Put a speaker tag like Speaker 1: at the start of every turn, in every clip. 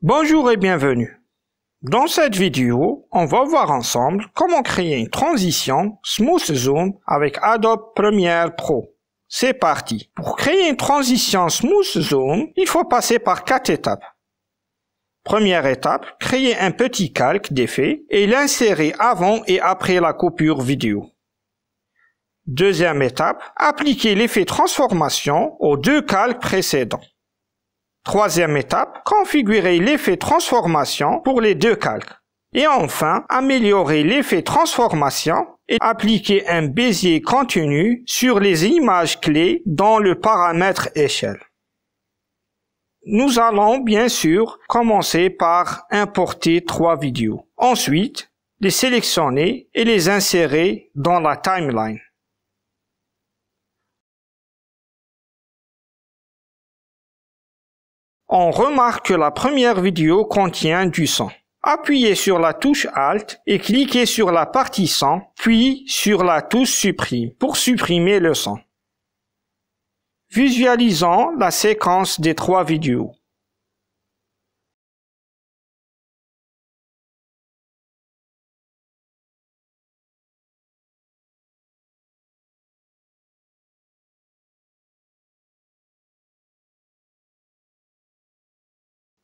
Speaker 1: Bonjour et bienvenue. Dans cette vidéo, on va voir ensemble comment créer une transition Smooth Zoom avec Adobe Premiere Pro. C'est parti. Pour créer une transition Smooth Zoom, il faut passer par 4 étapes. Première étape, créer un petit calque d'effet et l'insérer avant et après la coupure vidéo. Deuxième étape, appliquer l'effet transformation aux 2 calques précédents. Troisième étape, configurer l'effet transformation pour les 2 calques. Et enfin, améliorer l'effet transformation et appliquer un bezier continu sur les images clés dans le paramètre échelle. Nous allons bien sûr commencer par importer 3 vidéos. Ensuite, les sélectionner et les insérer dans la timeline. On remarque que la première vidéo contient du son. Appuyez sur la touche Alt et cliquez sur la partie son, puis sur la touche Supprime pour supprimer le son. Visualisons la séquence des 3 vidéos.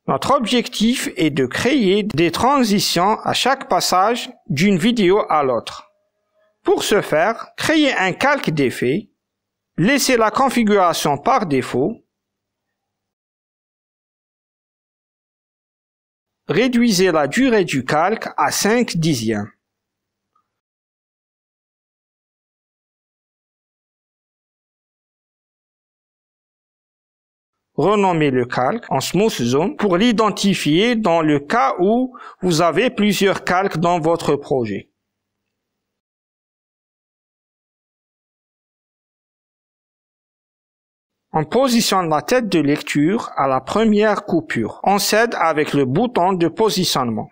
Speaker 1: Notre objectif est de créer des transitions à chaque passage d'une vidéo à l'autre. Pour ce faire, créez un calque d'effet, laissez la configuration par défaut, réduisez la durée du calque à 5 dixièmes. Renommez le calque en Smooth Zoom pour l'identifier dans le cas où vous avez plusieurs calques dans votre projet. On positionne la tête de lecture à la première coupure. On cède avec le bouton de positionnement.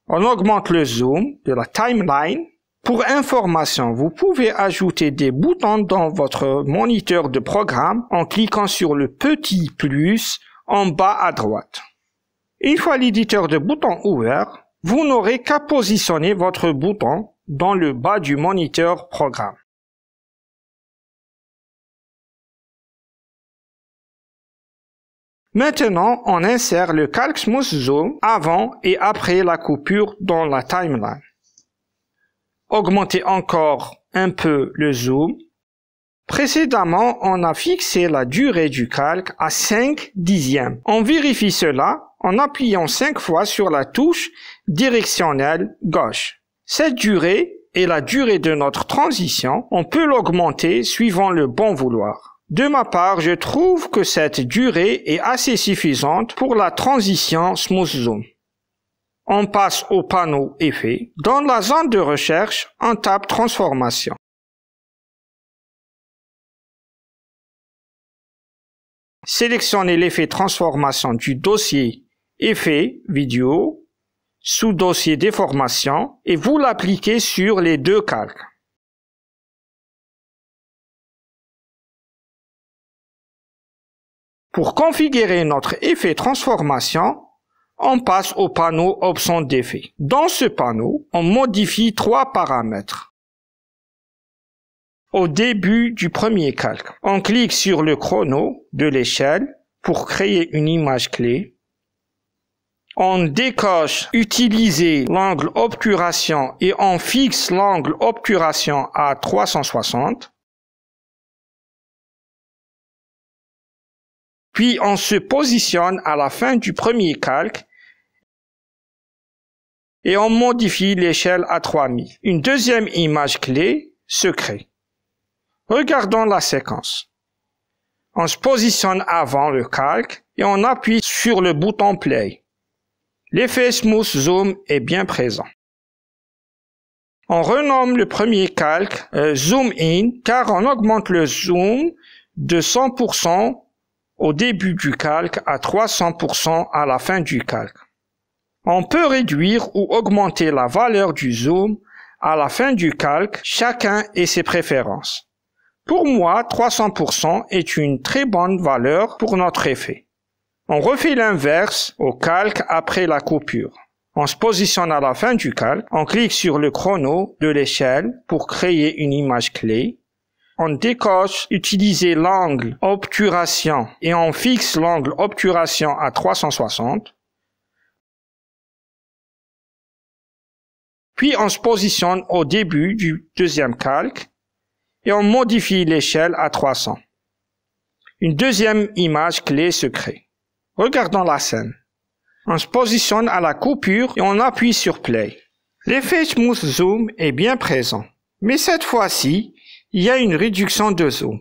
Speaker 1: On augmente le zoom de la timeline. Pour information, vous pouvez ajouter des boutons dans votre moniteur de programme en cliquant sur le petit plus en bas à droite. Une fois l'éditeur de boutons ouvert, vous n'aurez qu'à positionner votre bouton dans le bas du moniteur programme. Maintenant, on insère le calque Smooth Zoom avant et après la coupure dans la timeline. Augmentez encore un peu le zoom. Précédemment, on a fixé la durée du calque à 5 dixièmes. On vérifie cela en appuyant 5 fois sur la touche directionnelle gauche. Cette durée est la durée de notre transition. On peut l'augmenter suivant le bon vouloir. De ma part, je trouve que cette durée est assez suffisante pour la transition Smooth Zoom. On passe au panneau Effets. Dans la zone de recherche, on tape Transformation. Sélectionnez l'effet Transformation du dossier Effets Vidéo, sous-dossier Déformation et vous l'appliquez sur les 2 calques. Pour configurer notre effet Transformation, on passe au panneau Options d'effet. Dans ce panneau, on modifie 3 paramètres. Au début du premier calque, on clique sur le chrono de l'échelle pour créer une image clé. On décoche Utiliser l'angle obturation et on fixe l'angle obturation à 360. Puis on se positionne à la fin du premier calque et on modifie l'échelle à 3000. Une deuxième image clé se crée. Regardons la séquence. On se positionne avant le calque et on appuie sur le bouton Play. L'effet Smooth Zoom est bien présent. On renomme le premier calque Zoom In car on augmente le zoom de 100% au début du calque à 300% à la fin du calque. On peut réduire ou augmenter la valeur du zoom à la fin du calque, chacun et ses préférences. Pour moi, 300% est une très bonne valeur pour notre effet. On refait l'inverse au calque après la coupure. On se positionne à la fin du calque, on clique sur le chrono de l'échelle pour créer une image clé. On décoche utiliser l'angle obturation et on fixe l'angle obturation à 360. Puis on se positionne au début du deuxième calque et on modifie l'échelle à 300. Une deuxième image clé se crée. Regardons la scène. On se positionne à la coupure et on appuie sur Play. L'effet Smooth Zoom est bien présent, mais cette fois-ci, il y a une réduction de zoom.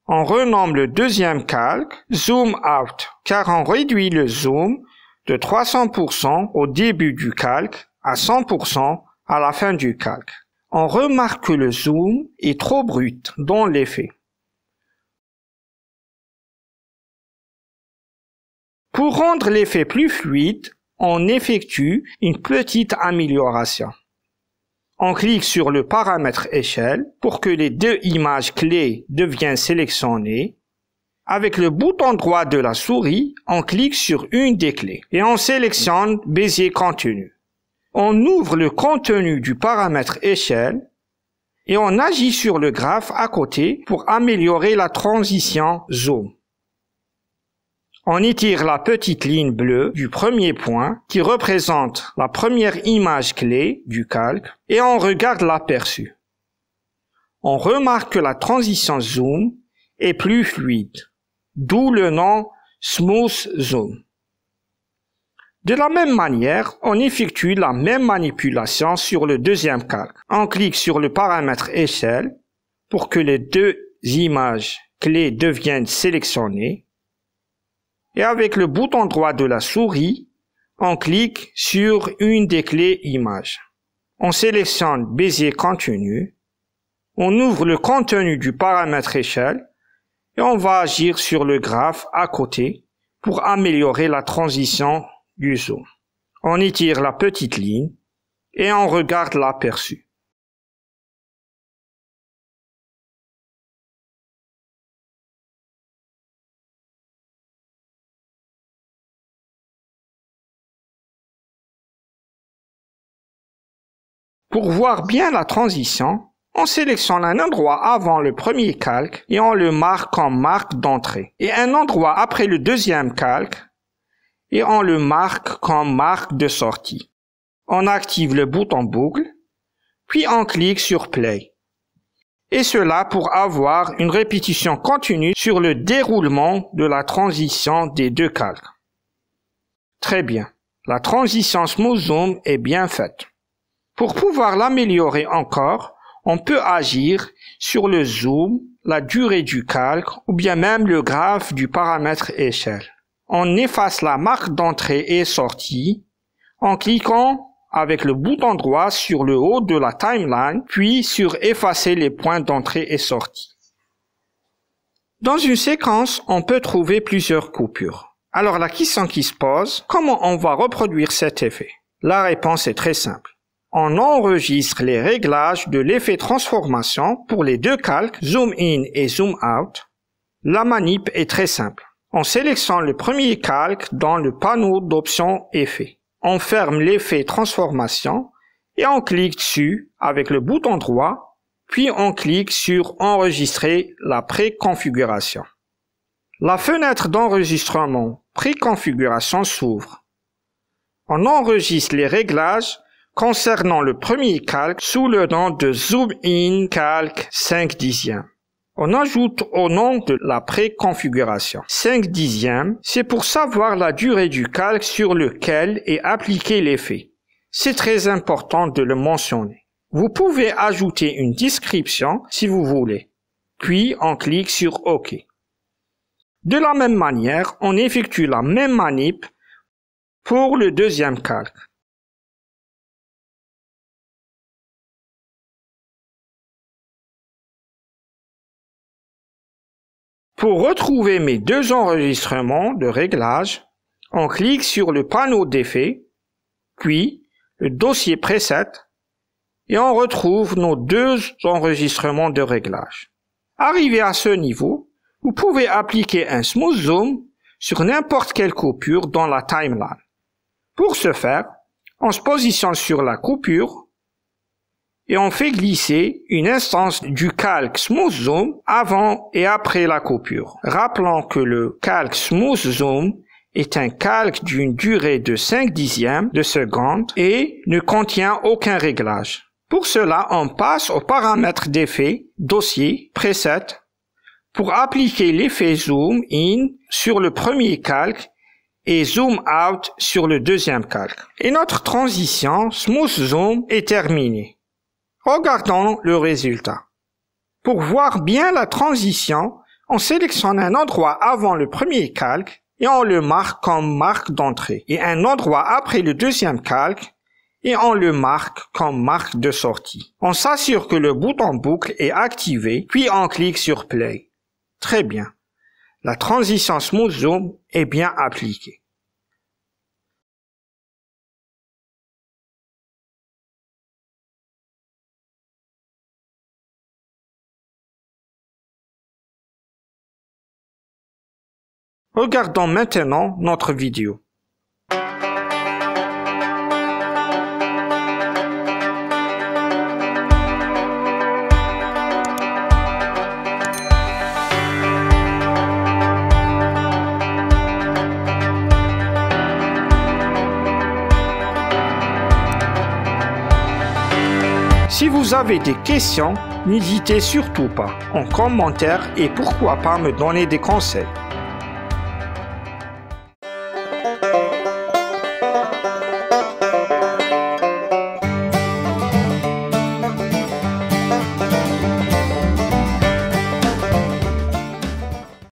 Speaker 1: On renomme le deuxième calque Zoom Out, car on réduit le zoom de 300% au début du calque à 100% à la fin du calque. On remarque que le zoom est trop brut dans l'effet. Pour rendre l'effet plus fluide, on effectue une petite amélioration. On clique sur le paramètre échelle pour que les deux images clés deviennent sélectionnées. Avec le bouton droit de la souris, on clique sur une des clés et on sélectionne Bézier continu. On ouvre le contenu du paramètre échelle et on agit sur le graphe à côté pour améliorer la transition zoom. On étire la petite ligne bleue du premier point qui représente la première image clé du calque et on regarde l'aperçu. On remarque que la transition zoom est plus fluide, d'où le nom Smooth Zoom. De la même manière, on effectue la même manipulation sur le deuxième calque. On clique sur le paramètre échelle pour que les deux images clés deviennent sélectionnées. Et avec le bouton droit de la souris, on clique sur une des clés images. On sélectionne Bézier continu, on ouvre le contenu du paramètre échelle et on va agir sur le graphe à côté pour améliorer la transition du zoom. On étire la petite ligne et on regarde l'aperçu. Pour voir bien la transition, on sélectionne un endroit avant le premier calque et on le marque comme marque d'entrée, et un endroit après le deuxième calque et on le marque comme marque de sortie. On active le bouton boucle, puis on clique sur Play. Et cela pour avoir une répétition continue sur le déroulement de la transition des deux calques. Très bien, la transition Smooth Zoom est bien faite. Pour pouvoir l'améliorer encore, on peut agir sur le zoom, la durée du calque ou bien même le graphe du paramètre échelle. On efface la marque d'entrée et sortie en cliquant avec le bouton droit sur le haut de la timeline, puis sur effacer les points d'entrée et sortie. Dans une séquence, on peut trouver plusieurs coupures. Alors la question qui se pose, comment on va reproduire cet effet? La réponse est très simple. On enregistre les réglages de l'effet transformation pour les deux calques Zoom In et Zoom Out. La manip est très simple. On sélectionne le premier calque dans le panneau d'options Effets. On ferme l'effet transformation et on clique dessus avec le bouton droit, puis on clique sur Enregistrer la préconfiguration. La fenêtre d'enregistrement préconfiguration s'ouvre. On enregistre les réglages concernant le premier calque sous le nom de Zoom In Calque 5/10. On ajoute au nom de la préconfiguration 5/10, c'est pour savoir la durée du calque sur lequel est appliqué l'effet. C'est très important de le mentionner. Vous pouvez ajouter une description si vous voulez. Puis on clique sur OK. De la même manière, on effectue la même manip pour le deuxième calque. Pour retrouver mes deux enregistrements de réglage, on clique sur le panneau d'effets, puis le dossier preset, et on retrouve nos deux enregistrements de réglage. Arrivé à ce niveau, vous pouvez appliquer un smooth zoom sur n'importe quelle coupure dans la timeline. Pour ce faire, on se positionne sur la coupure et on fait glisser une instance du calque Smooth Zoom avant et après la coupure. Rappelons que le calque Smooth Zoom est un calque d'une durée de 5/10 de seconde et ne contient aucun réglage. Pour cela, on passe aux paramètres d'effet, dossier, preset, pour appliquer l'effet Zoom In sur le premier calque et Zoom Out sur le deuxième calque. Et notre transition Smooth Zoom est terminée. Regardons le résultat. Pour voir bien la transition, on sélectionne un endroit avant le premier calque et on le marque comme marque d'entrée, et un endroit après le deuxième calque et on le marque comme marque de sortie. On s'assure que le bouton boucle est activé, puis on clique sur Play. Très bien. La transition Smooth Zoom est bien appliquée. Regardons maintenant notre vidéo. Si vous avez des questions, n'hésitez surtout pas en commentaire et pourquoi pas me donner des conseils.